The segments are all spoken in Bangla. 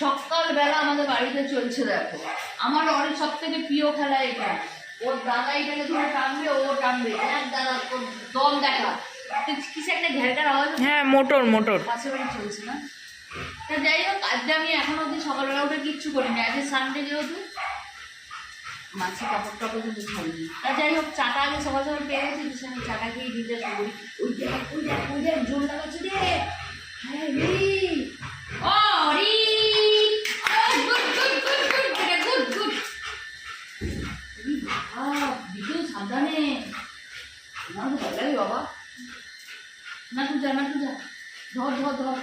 সকালবেলা আমাদের বাড়িতে চলছে দেখো, আমার অনেক সব থেকে প্রিয় খেলা এটা। ওর দাদা এটাকে ধরে টানবে, ও টানবে, এক দাদা দম দেখা কিছু একটা ঘেরটার আওয়াজ। হ্যাঁ, মোটর মোটর পাশে বাড়ি চলছে না। তা যাই হোক, আজকে আমি এখন অব্দি সকালবেলা উঠে কিচ্ছু করিনি, আজকে সানডে যেহেতু মাছের কাপড় টাপড় কিন্তু ছাড়িনি। তা যাই হোক, চাটা আগে সকাল সকাল পেয়ে গেছি, আমি চাটা খেয়ে দিতে শুরু করি। ওই দেখ জোর লাগাচ্ছে রে। হ্যাঁ রে, ও রি, good good good good good good. বিটু সাবধানে, না তো ভয় লাগে বাবা। না তুই যা, না তুই যা, ধর ধর ধর।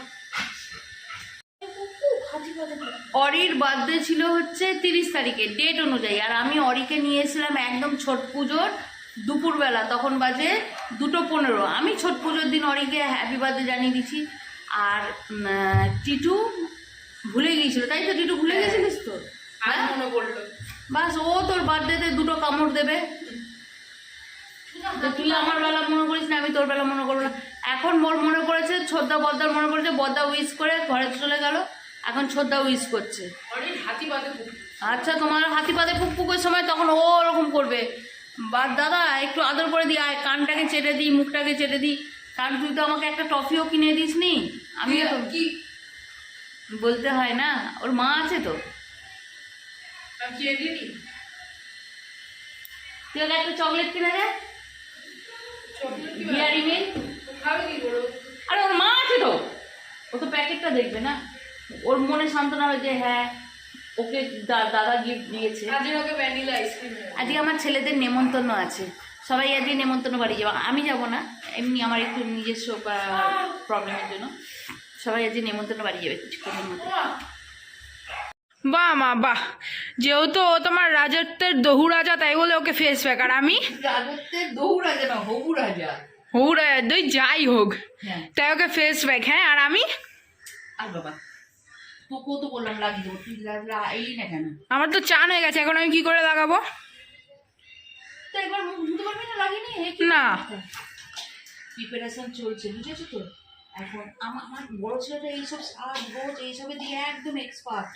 অরির বার্থডে ছিল হচ্ছে 30 তারিখে ডেট অনুযায়ী, আর আমি অরিকে নিয়ে এসেছিলাম একদম ছট পুজোর দুপুরবেলা, তখন বাজে 2:15। আমি ছট পুজোর দিন অরিকে হ্যাপি বার্থডে জানিয়ে দিচ্ছি। আর টিটু ভুলে গিয়েছিল, তাই তো? টিটু ভুলে গেছিলিস তো? আর মনে পড়লো। বাস, ও তোর বার্থডেতে 2টো কামড় দেবে। তুই আমার বেলা মনে করিস না, আমি তোর বেলা মনে করবো না। এখন মোর মনে পড়েছে, ছোদ্দা বদ্দার মনে পড়েছে, বদ্দা উইশ করে ঘরে চলে গেল, এখন ছোদ্দা উইশ করছে। আচ্ছা, তোমার হাতি পাতে পুকুরের সময় তখন ও ওরকম করবে। বা দাদা একটু আদর করে দিই, আয় কানটাকে চেটে দিই, মুখটাকে চেটে দিই। কারণ তুই তো আমাকে একটা টফিও কিনে দিস নি। আমি তো কি বলতে হয় না, ওর মা আছে তো। তুই ওকে একটা চকলেট কিনে দে, ডেয়ারি মিল্ক। আরে ওর মা আছে তো, ও তো প্যাকেটটা দেখবে না, ওর মনে সান্ত্বনা হয় যে হ্যাঁ ওকে দাদা গিফট দিয়েছে। আজকে আমার ছেলেদের নেমন্তন্ন আছে, সবাই আজকে নেমন্তন্ন বাড়ি যাবো। আমি যাব না, এমনি আমার একটু নিজস্ব প্রবলেমের জন্য সবাই আজকে নেমন্তন্ন বাড়ি যাবে কিছুক্ষণের মধ্যে। বাহ মা বাহ, যেহেতু ও তোমার রাজত্বের দহু রাজা, তাই বলে ওকে ফেস প্যাক। আর আমি রাজত্বের দহু রাজা না, হবু রাজা। হু রাজা তুই যাই হোক, হ্যাঁ তাই ওকে ফেস প্যাক। হ্যাঁ, আর আমি আর বাবা তোকেও তো বললাম লাগিয়ে দেবো, তুই এলি না কেন? আমার তো চান হয়ে গেছে, এখন আমি কি করে লাগাবো? তো একবার মুখ ধুতে পারবি না লাগিনি? না, প্রিপারেশন চলছে, বুঝেছো তো? এখন আমার বড় ছেলেটা এইসব সাজ গোজ এইসবে দিয়ে একদম এক্সপার্ট,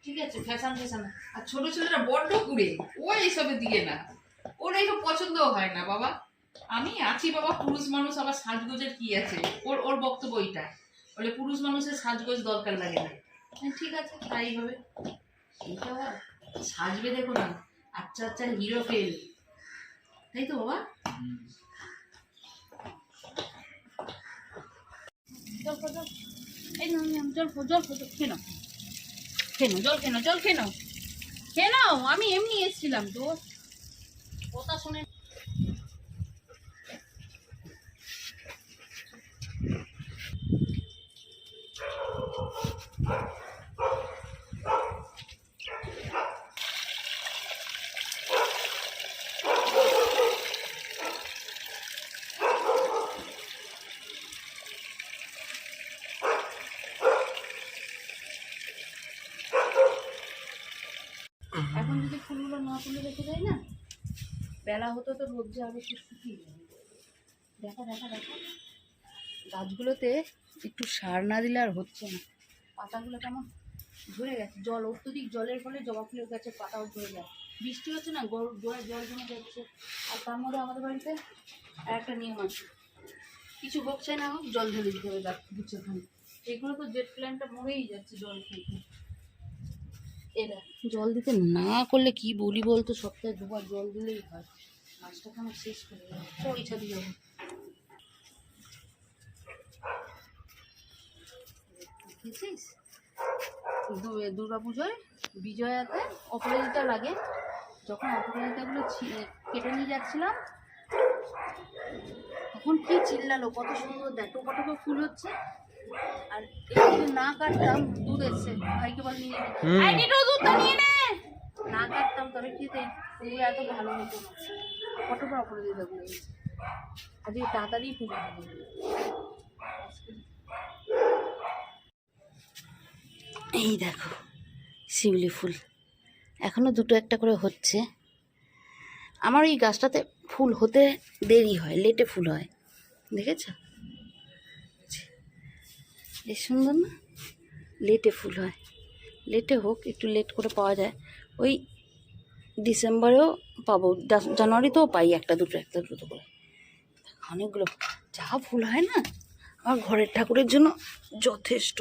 ঠিক আছে? Fashion fashion. আর ছোট ছেলেটা বড্ড কুড়ে, ও এইসবে দিয়ে না, ওর এইসব পছন্দও হয় না বাবা। আমি আছি বাবা, পুরুষ মানুষ, আবার সাজগোজের কি আছে? ওর ওর বক্তব্য এইটা, বলে পুরুষ মানুষের সাজগোজ দরকার লাগে না। ঠিক আছে, তাই হবে। এইটা সাজবে দেখো না, আচ্ছা আচ্ছা হিরো ফেল, তাই তো বাবা? আমি এমনি এসেছিলাম তো, কথা শুনে। এখন যদি ফুলগুলো না তুলে রেখে দেয় না, বেলা হতো তো রোদ যে আগে শুকিয়ে যাবে। দেখা দেখা দেখা, গাছগুলোতে একটু সার না দিলে আর হচ্ছে না। পাতাগুলো কেমন ঝরে গেছে, জল অত্যধিক জলের ফলে জবা ফুলের গাছের পাতাও ঝরে যায়। বৃষ্টি হচ্ছে না, জল জমে যাচ্ছে। আর তার মধ্যে আমাদের বাড়িতে একটা নিয়ম আছে, কিছু হোক চাই না হোক জল ঢেলে দিতে হবে গাছ গুচ্ছখানে। এগুলো তো জেট প্ল্যান্টটা মরেই যাচ্ছে জল খেতে। এরা জল দিতে না করলে কি বলি বলতো, সপ্তাহে 2বার জল দিলেই হয়। গাছটাকে আমার শেষ করে যাবে, ইচ্ছা দিয়ে যাবো। দেখেছিস দুর্গা পুজোয় বিজয়াতে অপরাজিতা লাগে, যখন অপরাজিতাগুলো কেটে নিয়ে যাচ্ছিলাম তখন কি চিল্লালো, কত সুন্দর দেখ টোপা টোপা ফুল হচ্ছে। আর যদি না কাটতাম, দুধ এসছে, ভাইকে বল নিয়ে দুধটা নিয়ে নে, না কাটতাম তবে কি ফুলগুলো এত ভালো হতো না। কত বড় অপরাজিতা গুলো আজকে তাড়াতাড়ি পুজো হবে। এই দেখো শিউলি ফুল এখনো 2টো একটা করে হচ্ছে। আমার এই গাছটাতে ফুল হতে দেরি হয়, লেটে ফুল হয়, দেখেছ? বেশ সুন্দর না, লেটে ফুল হয়। লেটে হোক, একটু লেট করে পাওয়া যায়। ওই ডিসেম্বরেও পাবো, জানুয়ারিতেও পাই একটা দুটো করে। অনেকগুলো যা ফুল হয় না আমার ঘরের ঠাকুরের জন্য যথেষ্ট।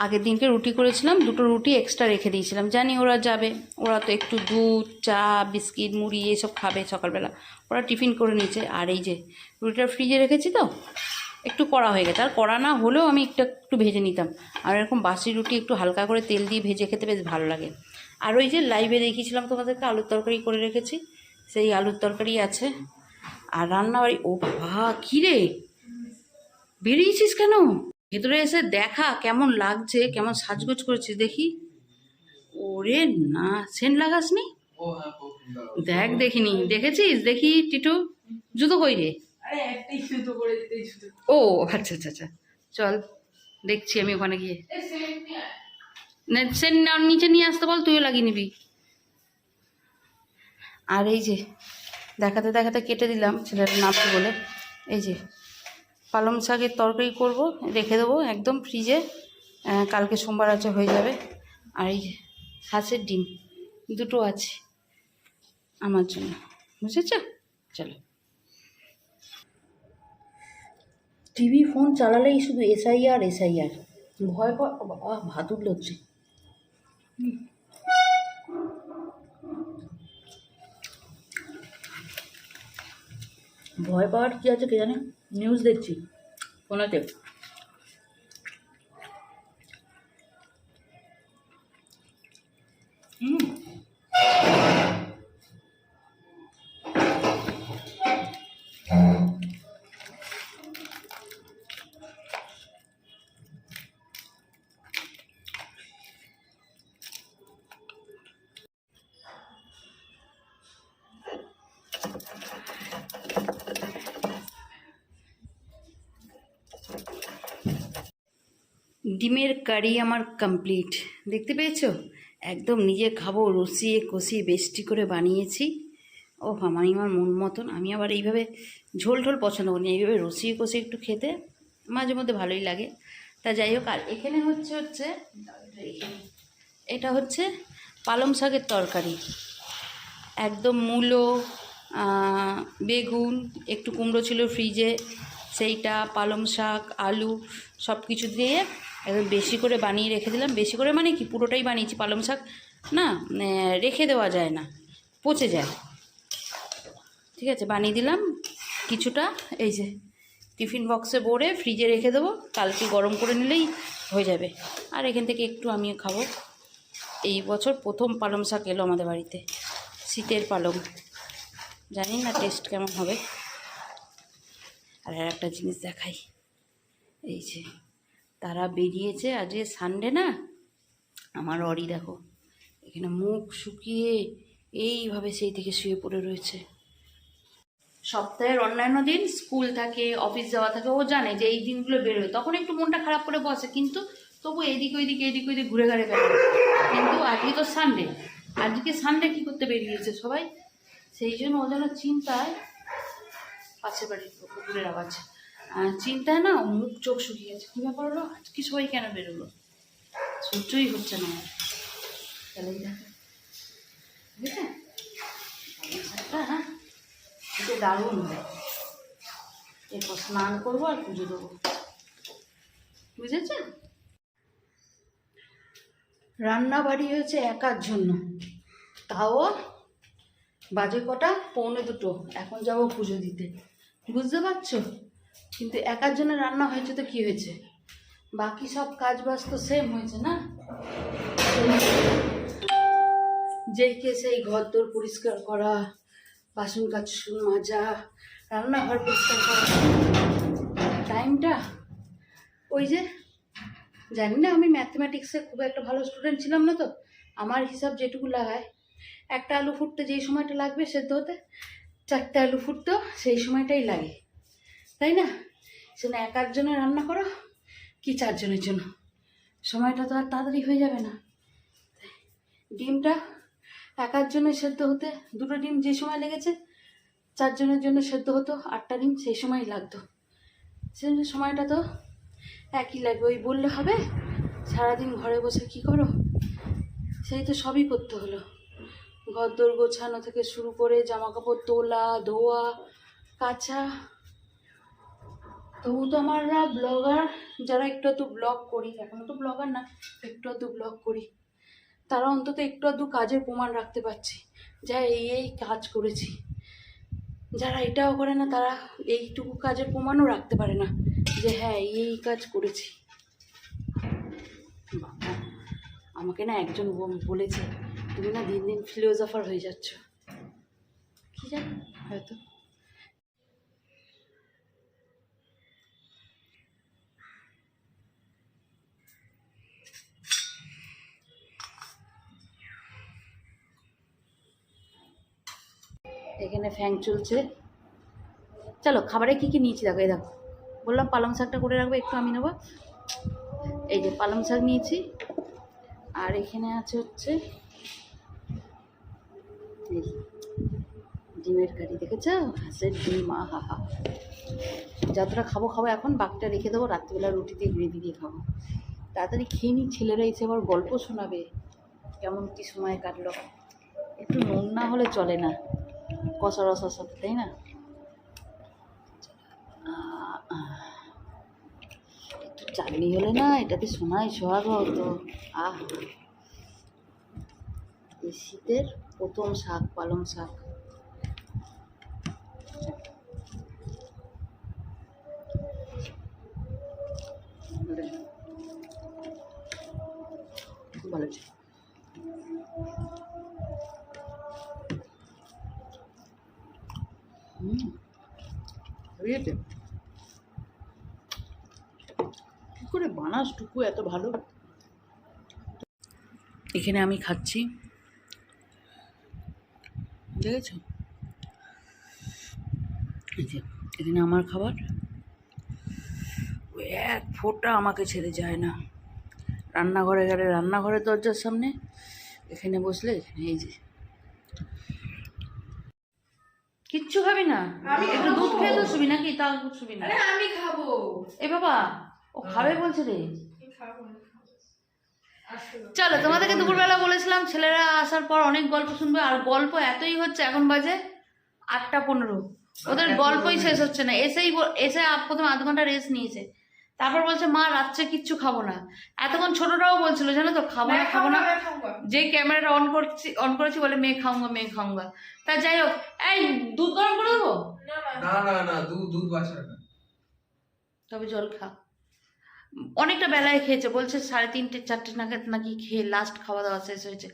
আগের দিনকে রুটি করেছিলাম, 2টো রুটি এক্সট্রা রেখে দিয়েছিলাম, জানি ওরা যাবে, ওরা তো একটু দুধ চা বিস্কিট মুড়ি এসব খাবে সকালবেলা, ওরা টিফিন করে নিয়েছে। আর এই যে রুটিটা ফ্রিজে রেখেছি তো একটু কড়া হয়ে গেছে, আর কড়া না হলেও আমি একটু ভেজে নিতাম। আর এরকম বাসি রুটি একটু হালকা করে তেল দিয়ে ভেজে খেতে বেশ ভালো লাগে। আর ওই যে লাইভে দেখিয়েছিলাম তোমাদেরকে আলুর তরকারি করে রেখেছি, সেই আলুর তরকারি আছে। আর রান্নাবাড়ি, ও বাবা কী রে বেরিয়েছিস কেন? ভেতরে এসে দেখা কেমন লাগছে, কেমন সাজগোজ করেছিস দেখি। ওরে না, সেন্ট লাগাসনি? দেখ দেখিনি, দেখেছিস? দেখি টিটু জুতো কই রে? ও আচ্ছা আচ্ছা আচ্ছা, চল দেখছি আমি ওখানে গিয়ে। সেন্ট নিচে নিয়ে আসতে বল, তুইও লাগিয়ে নিবি। আর এই যে দেখাতে দেখাতে কেটে দিলাম ছেলেটা নাচবে বলে। এই যে পালং শাকের তরকারি করব, রেখে দেবো একদম ফ্রিজে, কালকে সোমবার আছে হয়ে যাবে। আর এই যে হাঁসের ডিম 2টো আছে আমার জন্য, বুঝেছ? চলো। টিভি ফোন চালালেই শুধু এসআইআর এসআইআর, ভয় পাওয়া, ভাত উঠল হচ্ছে। ভয় পাওয়ার কী আছে কে জানে, নিউজ দেখছি ফোনেতে। ডিমের কারি আমার কমপ্লিট, দেখতে পেয়েছো? একদম নিজে খাবো, রসিয়ে কষিয়ে বেস্টি করে বানিয়েছি। ও আমি আমার মন মতন, আমি আবার এইভাবে ঝোল ঝোল পছন্দ করি, এইভাবে রসিয়ে কষিয়ে একটু খেতে মাঝে মধ্যে ভালোই লাগে। তা যাই হোক, আর এখানে হচ্ছে এটা হচ্ছে পালং শাকের তরকারি, একদম মূলো, বেগুন, একটু কুমড়ো ছিল ফ্রিজে, সেইটা পালং শাক আলু সব কিছু দিয়ে একদম বেশি করে বানিয়ে রেখে দিলাম। বেশি করে মানে কি, পুরোটাই বানিয়েছি। পালং শাক না রেখে দেওয়া যায় না, পচে যায়, ঠিক আছে, বানিয়ে দিলাম কিছুটা। এই যে টিফিন বক্সে ভরে ফ্রিজে রেখে দেবো, কালকে গরম করে নিলেই হয়ে যাবে। আর এখান থেকে একটু আমিও খাবো। এই বছর প্রথম পালং শাক এলো আমাদের বাড়িতে, শীতের পালং, জানি না টেস্ট কেমন হবে। আর একটা জিনিস দেখাই, এই যে তারা বেরিয়েছে, আজকে সানডে না, আমার অরি দেখো এখানে মুখ শুকিয়ে এইভাবে সেই থেকে শুয়ে পড়ে রয়েছে। সপ্তাহের অন্যান্য দিন স্কুল থাকে, অফিস যাওয়া থাকে, ও জানে যে এই দিনগুলো বেরোয়, তখন একটু মনটা খারাপ করে বসে, কিন্তু তবু এদিক ওইদিকে ঘুরে ঘাড়ে বেরোয়। কিন্তু আজকে তো সানডে, আজকে সানডে কী করতে বেরিয়েছে সবাই, সেই জন্য ও যেন চিন্তায়, পাশের বাড়ির কুকুরের আওয়াজ, চিন্তায় না মুখ চোখ শুকিয়ে গেছে। কী ব্যাপার হলো, আজকে সবাই কেন বেরোলো, সহ্যই হচ্ছে না আমার। তাহলে দেখা বুঝলে হ্যাঁ, এটা দারুণ হয়। এরপর স্নান করবো আর পুজো দেবো, বুঝেছেন? রান্না বাড়ি হয়েছে একার জন্য, তাও বাজে কটা 1:45, এখন যাবো পুজো দিতে, বুঝতে পারছো? কিন্তু একার জন্য রান্না হয়েছে তো কী হয়েছে, বাকি সব কাজ বাজ তো সেম হয়েছে না। যেই কে সেই ঘর দোর পরিষ্কার করা, বাসন কাচুন মাজা, রান্নাঘর পরিষ্কার করা, টাইমটা ওই যে, জানি না, আমি ম্যাথমেটিক্সে খুব একটা ভালো স্টুডেন্ট ছিলাম না, তো আমার হিসাব যেটুকু লাগায়, একটা আলু ফুটতে যেই সময়টা লাগবে সেদ্ধ হতে, 4টে আলু ফুটতেও সেই সময়টাই লাগে, তাই না? সেটা একার জন্য রান্না করো কি 4 জনের জন্য, সময়টা তো আর তাড়াতাড়ি হয়ে যাবে না। ডিমটা একার জন্য সেদ্ধ হতে, 2টো ডিম যে সময় লেগেছে, 4 জনের জন্য সেদ্ধ হতো 8টা ডিম, সেই সময় লাগতো, সেই সময়টা তো একই লাগবে। ওই বললে হবে সারাদিন ঘরে বসে কি করো? সেই তো সবই করতে হলো, ঘরদোর গোছানো থেকে শুরু করে জামা কাপড় তোলা, ধোয়া, কাচা। তবু তো আমরা ব্লগার যারা একটু আধটু ব্লগ করি, এখনো তো ব্লগার না, একটু আধটু ব্লগ করি, তারা অন্তত একটু আধটু কাজের প্রমাণ রাখতে পারছে, যা এই কাজ করেছি। যারা এটাও করে না তারা এইটুকু কাজের প্রমাণও রাখতে পারে না যে হ্যাঁ এই কাজ করেছি। বাবা, আমাকে না একজন বলেছে তুমি না দিন দিন ফিলোজফার হয়ে যাচ্ছ, কি জানি হয়তো। এখানে ফ্যান চলছে। চলো খাবারে কি কি নিয়েছি দেখো, এই দেখো বললাম পালং শাকটা করে রাখবো, একটু আমি নেবো। এই যে পালং শাক নিয়েছি, আর এখানে আছে হচ্ছে এই ডিমের কারি, দেখেছো হাঁসের ডিম, আহা হা। যতটা খাবো খাবো, এখন বাকিটা রেখে দেবো, রাত্রিবেলা রুটি দিয়ে গ্রেভি দিয়ে খাবো। তাড়াতাড়ি খেয়ে নিই, ছেলেরা এসে আবার গল্প শোনাবে কেমন কি সময় কাটলো। একটু নুন না হলে চলে না কষা রসার সাথে, তাই না? একটু চাটনি হলে না এটাতে সোনায় সোহাগা হতো। আহ, এই শীতের প্রথম শাক পালং শাক। খুব ভালো ছিল। কি করে বানাস টুকু এত ভালো? এখানে আমি খাচ্ছি, দেখেছো? এই যে এখানে আমার খাবার, এক ফোঁটা আমাকে ছেড়ে যায় না। রান্নাঘরে গেলে রান্নাঘরের দরজার সামনে, এখানে বসলে এখানে। এই যে কিচ্ছু খাবি না? একটু দুধ খেয়ে তো শুবি নাকি? তাও শুবি না? আমি খাবো। এ বাবা, ও খাবে বলছে রে। চলো, তোমাদেরকে দুপুরবেলা বলেছিলাম ছেলেরা আসার পর অনেক গল্প শুনবে, আর গল্প এতই হচ্ছে, এখন বাজে 8:15, ওদের গল্পই শেষ হচ্ছে না। এসে প্রথম আধ ঘন্টা রেস্ট নিয়েছে, তারপর বলছে মা রাত্রে কিচ্ছু খাবো না। এতক্ষণ ছোটটাও বলছিল জানো তো, খাবো না খাবো না। যে ক্যামেরাটা অন করেছি বলে মেয়ে খাউঙ্গা। তা যাই হোক, এই দুধ গরম করে দেবো? না দুধ বাছার না, তবে জল খা। অনেকটা বেলায় খেয়েছে, বলছে 3:30 4টে নাগাদ নাকি খেয়ে লাস্ট খাওয়া দাওয়া শেষ হয়েছে,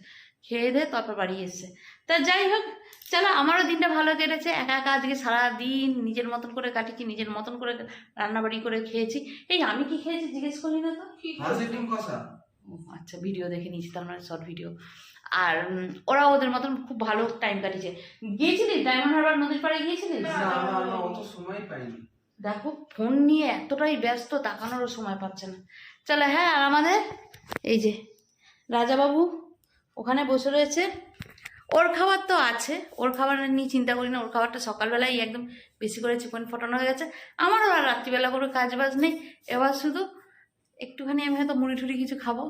খেয়ে দিয়ে তারপর বাড়ি এসছে। তা যাই হোক, চলো আমারও দিনটা ভালো কেটেছে। একা একা আজকে সারাদিন নিজের মতন করে কাটিয়েছি, নিজের মতন করে রান্নাবাড়ি করে খেয়েছি। এই আমি কি খেয়েছি জিজ্ঞেস করলি না তো? হাঁসের ডিম কষা। ও আচ্ছা, ভিডিও দেখে নিয়েছি তার মানে, শর্ট ভিডিও। আর ওরা ওদের মতন খুব ভালো টাইম কাটিয়েছে। গিয়েছিলিস ডায়মন্ড হারবার নদীর পাড়ে গিয়েছিলিস? না অত সময় পাইনি। দেখো ফোন নিয়ে এতটাই ব্যস্ত, তাকানোরও সময় পাচ্ছে না। চলো হ্যাঁ, আর আমাদের এই যে রাজাবাবু ওখানে বসে রয়েছে, ওর খাবার তো আছে, ওর খাবার নিয়ে চিন্তা করি না। ওর খাবারটা সকালবেলায় একদম বেশি করে চিকেন ফোটানো হয়ে গেছে। আমারও আর রাত্রিবেলা কোনো কাজ বাজ নেই, এবার শুধু একটুখানি আমি হয়তো মুড়ি টুড়ি কিছু খাবো,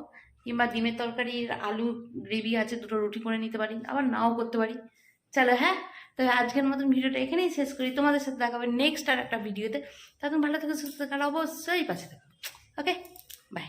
কিংবা ডিমের তরকারি আলু গ্রেভি আছে, দুটো রুটি করে নিতে পারি, আবার নাও করতে পারি। চলো হ্যাঁ, তো আজকের মতন ভিডিওটা এখানেই শেষ করি। তোমাদের সাথে দেখা হবে নেক্সট আর একটা ভিডিওতে। তখন ভালো থেকে সুস্থ থাকার অবশ্যই পাশে থাকো। ওকে, বাই।